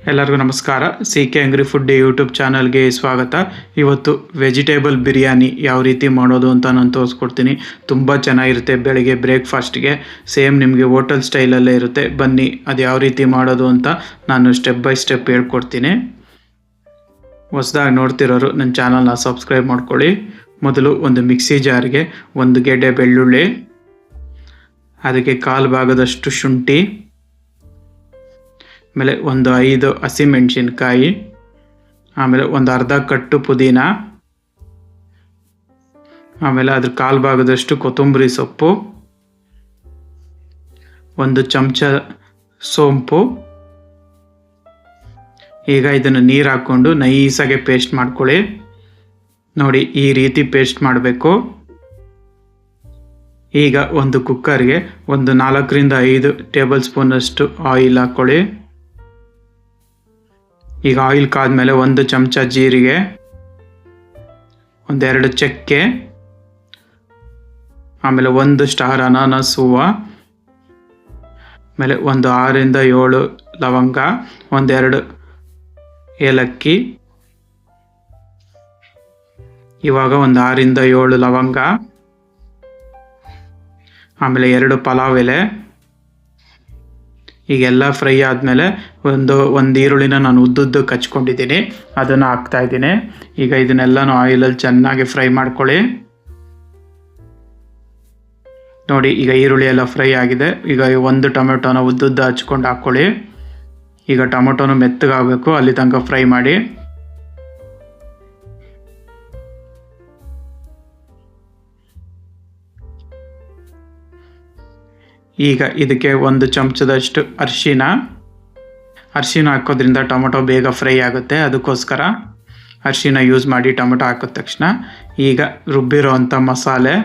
ಎಲ್ಲರಿಗೂ ನಮಸ್ಕಾರ. K ಅಂಗ್ರಿ food YouTube ಚಾನಲ್ಗೆ ಸ್ವಾಗತ. ಇವತ್ತು ವೆಜಿಟೇಬಲ್ ಬಿರಿಯಾನಿ ಯಾವ ರೀತಿ ಮಾಡೋದು ಅಂತ ನಾನು ತೋರಿಸ್ಕೊಡ್ತೀನಿ. ತುಂಬ ಚೆನ್ನಾಗಿರುತ್ತೆ. ಬೆಳಗ್ಗೆ ಬ್ರೇಕ್ಫಾಸ್ಟ್ಗೆ ಸೇಮ್ ನಿಮಗೆ ಹೋಟೆಲ್ ಸ್ಟೈಲಲ್ಲೇ ಇರುತ್ತೆ. ಬನ್ನಿ ಅದು ಯಾವ ರೀತಿ ಮಾಡೋದು ಅಂತ ನಾನು ಸ್ಟೆಪ್ ಬೈ ಸ್ಟೆಪ್ ಹೇಳ್ಕೊಡ್ತೀನಿ. ಹೊಸದಾಗಿ ನೋಡ್ತಿರೋರು ನನ್ನ ಚಾನಲ್ನ ಸಬ್ಸ್ಕ್ರೈಬ್ ಮಾಡ್ಕೊಳ್ಳಿ. ಮೊದಲು ಒಂದು ಮಿಕ್ಸಿ ಜಾರ್ಗೆ ಒಂದು ಗೆಡ್ಡೆ ಬೆಳ್ಳುಳ್ಳಿ, ಅದಕ್ಕೆ ಕಾಲು ಭಾಗದಷ್ಟು ಶುಂಠಿ, ಆಮೇಲೆ ಒಂದು 5 ಹಸಿಮೆಣಸಿನ್ಕಾಯಿ, ಆಮೇಲೆ ಒಂದು ಅರ್ಧ ಕಟ್ಟು ಪುದೀನ, ಆಮೇಲೆ ಅದ್ರ ಕಾಲು ಭಾಗದಷ್ಟು ಕೊತ್ತಂಬರಿ ಸೊಪ್ಪು, ಒಂದು ಚಮಚ ಸೋಂಪು. ಈಗ ಇದನ್ನು ನೀರು ಹಾಕ್ಕೊಂಡು ನೈಸಾಗೆ ಪೇಸ್ಟ್ ಮಾಡ್ಕೊಳ್ಳಿ. ನೋಡಿ, ಈ ರೀತಿ ಪೇಸ್ಟ್ ಮಾಡಬೇಕು. ಈಗ ಒಂದು ಕುಕ್ಕರ್ಗೆ ಒಂದು 4 ರಿಂದ 5 ಟೇಬಲ್ ಸ್ಪೂನಷ್ಟು ಆಯಿಲ್ ಹಾಕ್ಕೊಳ್ಳಿ. ಈಗ ಆಯಿಲ್ ಕಾದ್ಮೇಲೆ ಒಂದು ಚಮಚ ಜೀರಿಗೆ, ಒಂದೆರಡು ಚಕ್ಕೆ, ಆಮೇಲೆ ಒಂದು ಸ್ಟಾರ್ ಅನಾನಸ್ ಹೂವು, ಆಮೇಲೆ ಒಂದು 6 ರಿಂದ 7 ಲವಂಗ, ಒಂದೆರಡು ಏಲಕ್ಕಿ. ಇವಾಗ ಒಂದು 6 ರಿಂದ 7 ಲವಂಗ, ಆಮೇಲೆ 2 ಪಲಾವ್ ಎಲೆ. ಈಗೆಲ್ಲ ಫ್ರೈ ಆದಮೇಲೆ ಒಂದು ಈರುಳ್ಳಿನ ನಾನು ಉದ್ದುದ್ದಕ್ಕೆ ಹಚ್ಕೊಂಡಿದ್ದೀನಿ, ಅದನ್ನು ಹಾಕ್ತಾ ಇದ್ದೀನಿ. ಈಗ ಇದನ್ನೆಲ್ಲನೂ ಆಯಿಲಲ್ಲಿ ಚೆನ್ನಾಗಿ ಫ್ರೈ ಮಾಡ್ಕೊಳ್ಳಿ. ನೋಡಿ, ಈಗ ಈರುಳ್ಳಿ ಎಲ್ಲ ಫ್ರೈ ಆಗಿದೆ. ಈಗ ಒಂದು ಟೊಮೆಟೊನ ಉದ್ದುದ್ದ ಹಚ್ಕೊಂಡು ಹಾಕ್ಕೊಳ್ಳಿ. ಈಗ ಟೊಮೆಟೊನ ಮೆತ್ತಗಾಗಬೇಕು, ಅಲ್ಲಿ ತನಕ ಫ್ರೈ ಮಾಡಿ. ಈಗ ಇದಕ್ಕೆ ಒಂದು ಚಮಚದಷ್ಟು ಅರಿಶಿನ ಹಾಕೋದ್ರಿಂದ ಟೊಮೆಟೊ ಬೇಗ ಫ್ರೈ ಆಗುತ್ತೆ, ಅದಕ್ಕೋಸ್ಕರ ಅರಿಶಿನ ಯೂಸ್ ಮಾಡಿ ಟೊಮೆಟೊ ಹಾಕಿದ ತಕ್ಷಣ. ಈಗ ರುಬ್ಬಿರೋ ಅಂಥ ಮಸಾಲೆ,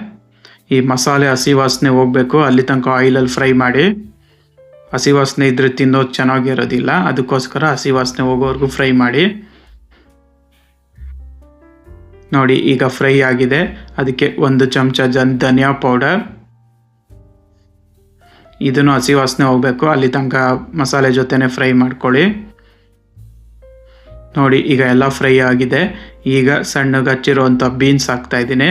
ಈ ಮಸಾಲೆ ಹಸಿ ವಾಸನೆ ಹೋಗಬೇಕು, ಅಲ್ಲಿ ತನಕ ಆಯಿಲಲ್ಲಿ ಫ್ರೈ ಮಾಡಿ. ಹಸಿ ವಾಸನೆ ಇದ್ರೆ ತಿನ್ನೋದು ಚೆನ್ನಾಗಿರೋದಿಲ್ಲ, ಅದಕ್ಕೋಸ್ಕರ ಹಸಿ ವಾಸನೆ ಹೋಗೋವರೆಗೂ ಫ್ರೈ ಮಾಡಿ. ನೋಡಿ, ಈಗ ಫ್ರೈ ಆಗಿದೆ. ಅದಕ್ಕೆ ಒಂದು ಚಮಚ ಧನಿಯಾ ಪೌಡರ್, ಇದನ್ನು ಹಸಿ ವಾಸನೆ ಹೋಗಬೇಕು, ಅಲ್ಲಿ ತನಕ ಮಸಾಲೆ ಜೊತೆನೇ ಫ್ರೈ ಮಾಡ್ಕೊಳ್ಳಿ. ನೋಡಿ, ಈಗ ಎಲ್ಲ ಫ್ರೈ ಆಗಿದೆ. ಈಗ ಸಣ್ಣಗೆ ಹಚ್ಚಿರೋವಂಥ ಬೀನ್ಸ್ ಹಾಕ್ತಾ ಇದ್ದೀನಿ.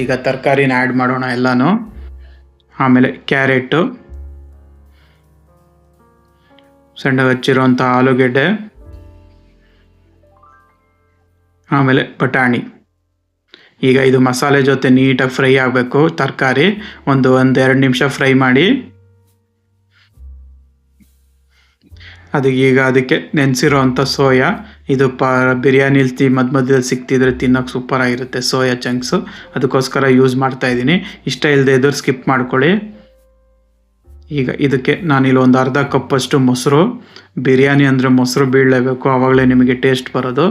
ಈಗ ತರಕಾರಿನ ಆ್ಯಡ್ ಮಾಡೋಣ ಎಲ್ಲನೂ. ಆಮೇಲೆ ಕ್ಯಾರೆಟು, ಸಣ್ಣಗೆ ಹಚ್ಚಿರೋವಂಥ ಆಲೂಗೆಡ್ಡೆ, ಆಮೇಲೆ ಬಟಾಣಿ. ಈಗ ಇದು ಮಸಾಲೆ ಜೊತೆ ನೀಟಾಗಿ ಫ್ರೈ ಆಗಬೇಕು. ತರಕಾರಿ ಒಂದೆರಡು ನಿಮಿಷ ಫ್ರೈ ಮಾಡಿ. ಅದಕ್ಕೆ ನೆನೆಸಿರೋ ಅಂಥ ಸೋಯಾ, ಇದು ಬಿರಿಯಾನಿಲಿ ಮಧ್ಯದಲ್ಲಿ ಸಿಗ್ತಿದ್ರೆ ತಿನ್ನೋಕೆ ಸೂಪರಾಗಿರುತ್ತೆ ಸೋಯಾ ಚಂಕ್ಸು, ಅದಕ್ಕೋಸ್ಕರ ಯೂಸ್ ಮಾಡ್ತಾ ಇದ್ದೀನಿ. ಇಷ್ಟ ಇಲ್ಲದೆ ಇದ್ದರೆ ಸ್ಕಿಪ್ ಮಾಡ್ಕೊಳ್ಳಿ. ಈಗ ಇದಕ್ಕೆ ನಾನಿಲ್ಲಿ ಒಂದು ಅರ್ಧ ಕಪ್ಪಷ್ಟು ಮೊಸರು, ಬಿರಿಯಾನಿ ಅಂದರೆ ಮೊಸರು ಬೀಳಲೇಬೇಕು, ಆವಾಗಲೇ ನಿಮಗೆ ಟೇಸ್ಟ್ ಬರೋದು.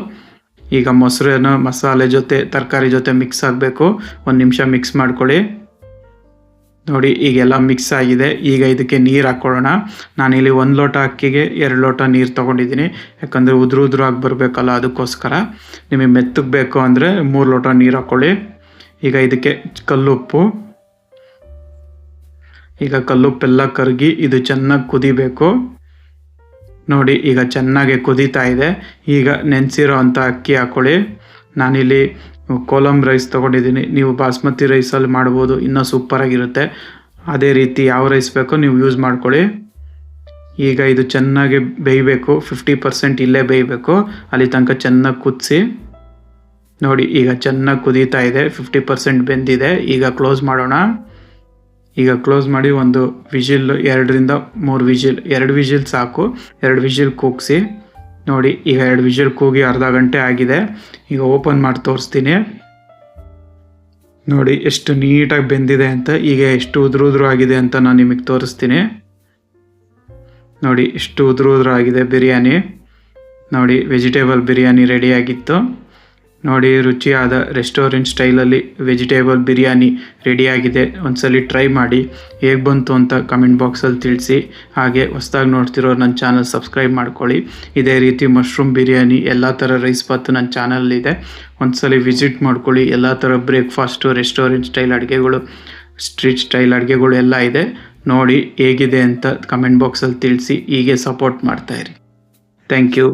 ಈಗ ಮೊಸರನ್ನು ಮಸಾಲೆ ಜೊತೆ ತರಕಾರಿ ಜೊತೆ ಮಿಕ್ಸ್ ಆಗಬೇಕು. 1 ನಿಮಿಷ ಮಿಕ್ಸ್ ಮಾಡ್ಕೊಳ್ಳಿ. ನೋಡಿ, ಈಗೆಲ್ಲ ಮಿಕ್ಸ್ ಆಗಿದೆ. ಈಗ ಇದಕ್ಕೆ ನೀರು ಹಾಕ್ಕೊಳ್ಳೋಣ. ನಾನಿಲ್ಲಿ 1 ಲೋಟ ಅಕ್ಕಿಗೆ 2 ಲೋಟ ನೀರು ತೊಗೊಂಡಿದ್ದೀನಿ, ಯಾಕಂದರೆ ಉದುರಾಗಿ ಬರಬೇಕಲ್ಲ, ಅದಕ್ಕೋಸ್ಕರ. ನಿಮಗೆ ಮೆತ್ತಗೆ ಬೇಕು ಅಂದರೆ 3 ಲೋಟ ನೀರು ಹಾಕ್ಕೊಳ್ಳಿ. ಈಗ ಇದಕ್ಕೆ ಕಲ್ಲುಪ್ಪು. ಈಗ ಕಲ್ಲುಪ್ಪೆಲ್ಲ ಕರಗಿ ಇದು ಚೆನ್ನಾಗಿ ಕುದಿಬೇಕು. ನೋಡಿ, ಈಗ ಚೆನ್ನಾಗಿ ಕುದೀತಾ ಇದೆ. ಈಗ ನೆನೆಸಿರೋ ಅಂಥ ಅಕ್ಕಿ ಹಾಕ್ಕೊಳ್ಳಿ. ನಾನಿಲ್ಲಿ ಕೋಲಂ ರೈಸ್ ತೊಗೊಂಡಿದ್ದೀನಿ, ನೀವು ಬಾಸ್ಮತಿ ರೈಸಲ್ಲಿ ಮಾಡ್ಬೋದು, ಇನ್ನೂ ಸೂಪರಾಗಿರುತ್ತೆ. ಅದೇ ರೀತಿ ಯಾವ ರೈಸ್ ಬೇಕೋ ನೀವು ಯೂಸ್ ಮಾಡ್ಕೊಳ್ಳಿ. ಈಗ ಇದು ಚೆನ್ನಾಗಿ ಬೇಯಬೇಕು, 50% ಇಲ್ಲೇ ಬೇಯಬೇಕು, ಅಲ್ಲಿ ತನಕ ಚೆನ್ನಾಗಿ ಕುದಿಸಿ. ನೋಡಿ, ಈಗ ಚೆನ್ನಾಗಿ ಕುದೀತಾ ಇದೆ, 50% ಬೆಂದಿದೆ. ಈಗ ಕ್ಲೋಸ್ ಮಾಡೋಣ. ಈಗ ಕ್ಲೋಸ್ ಮಾಡಿ ಒಂದು ವಿಜಿಲ್, 2 ರಿಂದ 3 ವಿಜಿಲ್, 2 ವಿಜಿಲ್ ಸಾಕು, 2 ವಿಜಿಲ್ ಕೂಗಿಸಿ. ನೋಡಿ, ಈಗ 2 ವಿಜಿಲ್ ಕೂಗಿ ಅರ್ಧ ಗಂಟೆ ಆಗಿದೆ. ಈಗ ಓಪನ್ ಮಾಡಿ ತೋರಿಸ್ತೀನಿ. ನೋಡಿ ಎಷ್ಟು ನೀಟಾಗಿ ಬೆಂದಿದೆ ಅಂತ. ಈಗ ಎಷ್ಟು ಉದುರು ಆಗಿದೆ ಅಂತ ನಾನು ನಿಮಗೆ ತೋರಿಸ್ತೀನಿ. ನೋಡಿ, ಎಷ್ಟು ಉದುರು ಆಗಿದೆ ಬಿರಿಯಾನಿ. ನೋಡಿ, ವೆಜಿಟೇಬಲ್ ಬಿರಿಯಾನಿ ರೆಡಿಯಾಗಿತ್ತು. ನೋಡಿ, ರುಚಿಯಾದ ರೆಸ್ಟೋರೆಂಟ್ ಸ್ಟೈಲಲ್ಲಿ ವೆಜಿಟೇಬಲ್ ಬಿರಿಯಾನಿ ರೆಡಿಯಾಗಿದೆ. ಒಂದ್ಸಲಿ ಟ್ರೈ ಮಾಡಿ, ಹೇಗೆ ಬಂತು ಅಂತ ಕಮೆಂಟ್ ಬಾಕ್ಸಲ್ಲಿ ತಿಳಿಸಿ. ಹಾಗೆ ಹೊಸದಾಗಿ ನೋಡ್ತಿರೋ ನನ್ನ ಚಾನಲ್ ಸಬ್ಸ್ಕ್ರೈಬ್ ಮಾಡ್ಕೊಳ್ಳಿ. ಇದೇ ರೀತಿ ಮಶ್ರೂಮ್ ಬಿರಿಯಾನಿ, ಎಲ್ಲ ಥರ ರೈಸ್ ಬಾತ್ ನನ್ನ ಚಾನಲಲ್ಲಿದೆ, ಒಂದ್ಸಲಿ ವಿಸಿಟ್ ಮಾಡ್ಕೊಳ್ಳಿ. ಎಲ್ಲ ಥರ ಬ್ರೇಕ್ಫಾಸ್ಟು, ರೆಸ್ಟೋರೆಂಟ್ ಸ್ಟೈಲ್ ಅಡುಗೆಗಳು, ಸ್ಟ್ರೀಟ್ ಸ್ಟೈಲ್ ಅಡುಗೆಗಳು ಎಲ್ಲ ಇದೆ. ನೋಡಿ ಹೇಗಿದೆ ಅಂತ ಕಮೆಂಟ್ ಬಾಕ್ಸಲ್ಲಿ ತಿಳಿಸಿ. ಹೀಗೆ ಸಪೋರ್ಟ್ ಮಾಡ್ತಾಯಿರಿ. Thank you.